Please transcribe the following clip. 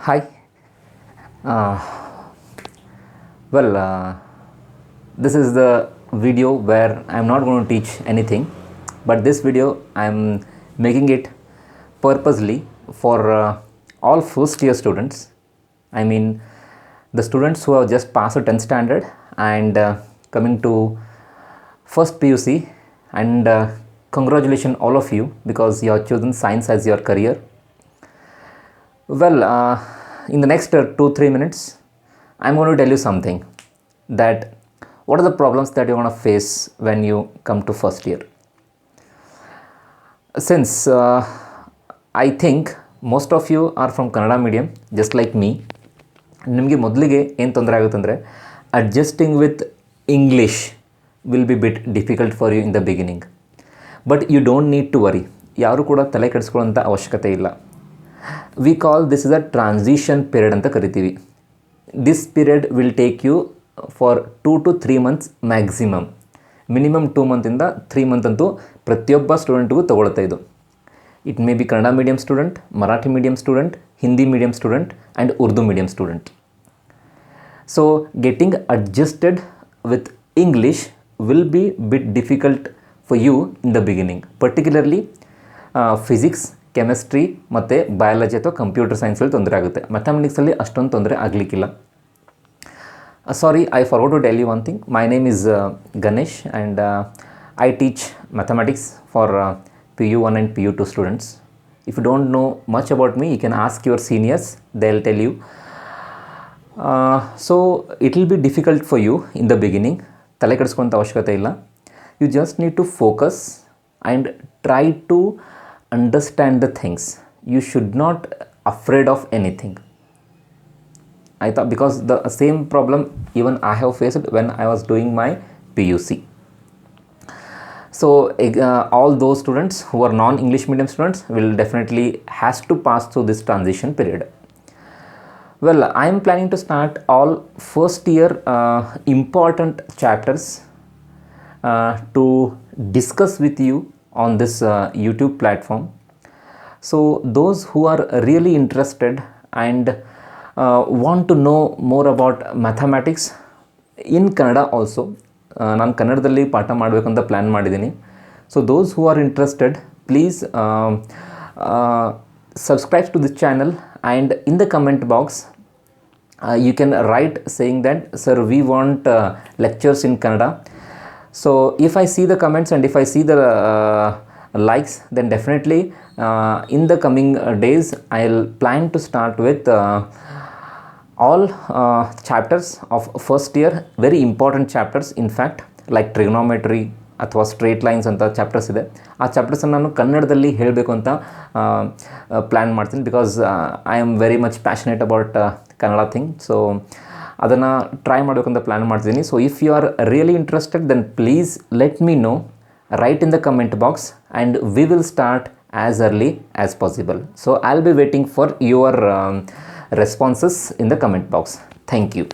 Hi. Uh, this is the video where I'm not going to teach anything, but this video I'm making it purposely for all first year students. I mean, the students who have just passed the 10th standard and coming to first PUC, and congratulations all of you because you have chosen science as your career. In the next 2-3 minutes, I'm going to tell you something that what are the problems that you're going to face when you come to first year. Since I think most of you are from Kannada medium, just like me, ನಿಮಗೆ ಮೊದಲಿಗೆ ಏನು ತೊಂದರೆ ಆಗುತ್ತಂದರೆ adjusting with English will be bit difficult for you in the beginning. But you don't need to worry, ಯಾರೂ ಕೂಡ ತಲೆ ಕೆಡಿಸ್ಕೊಳ್ಳೋಂಥ ಅವಶ್ಯಕತೆ ಇಲ್ಲ. We call this is a transition period ಅಂತ ಕರಿತೀವಿ. This period will take you for 2 to 3 months maximum. Minimum 2 months 3 months ಅಂತೂ ಪ್ರತಿಯೊಬ್ಬ ಸ್ಟೂಡೆಂಟ್ಗೂ ತೊಗೊಳುತ್ತೆ ಇದು. It may be Kannada medium student, Marathi medium student, Hindi medium student and Urdu medium student. So getting adjusted with English will be bit difficult for you in the beginning, particularly physics, chemistry ಮತ್ತು biology ಅಥವಾ computer science ಅಲ್ಲಿ ತೊಂದರೆ ಆಗುತ್ತೆ. Mathematics ಅಲ್ಲಿ ಅಷ್ಟೊಂದು ತೊಂದರೆ ಆಗಲಿಕ್ಕಿಲ್ಲ. Sorry, I forgot to tell you one thing. My name is Ganesh and I teach mathematics for PU1 and PU2 students. If you don't know much about me, you can ask your seniors, they'll tell you. So it will be difficult for you in the beginning. ತಲೆ ಕೆಡಿಸ್ಕೊಂತ ಅವಶ್ಯಕತೆ ಇಲ್ಲ. You just need to focus and try to understand the things. You should not afraid of anything. ಆಯಿತಾ? Because the same problem even I have faced when I was doing my PUC. So all those students who are non-English medium students will definitely has to pass through this transition period. Well, I am planning to start all first year important chapters to discuss with you on this YouTube platform. So those who are really interested and want to know more about mathematics in Kannada also, ನಾನು ಕನ್ನಡದಲ್ಲಿ ಪಾಠ ಮಾಡಬೇಕು ಅಂತ plan ಮಾಡಿದ್ದೀನಿ. So those who are interested please subscribe to this channel and in the comment box you can write saying that sir we want lectures in Kannada. So if I see the comments and if I see the likes, then definitely in the coming days I'll plan to start with all chapters of first year, very important chapters in fact, like trigonometry ಅಥವಾ straight lines ಅಂತ chapters ಇದೆ. ಆ ಚಾಪ್ಟರ್ಸನ್ನು ನಾನು ಕನ್ನಡದಲ್ಲಿ ಹೇಳಬೇಕು ಅಂತ plan ಮಾಡ್ತೀನಿ. Because I am very much passionate about Kannada thing. So ಅದನ್ನು ಟ್ರೈ ಮಾಡಬೇಕಂತ ಪ್ಲ್ಯಾನ್ ಮಾಡ್ತಿದ್ದೀನಿ. So if you are really interested then please let me know, write in the comment box and we will start as early as possible. So I will be waiting for your responses in the comment box. Thank you.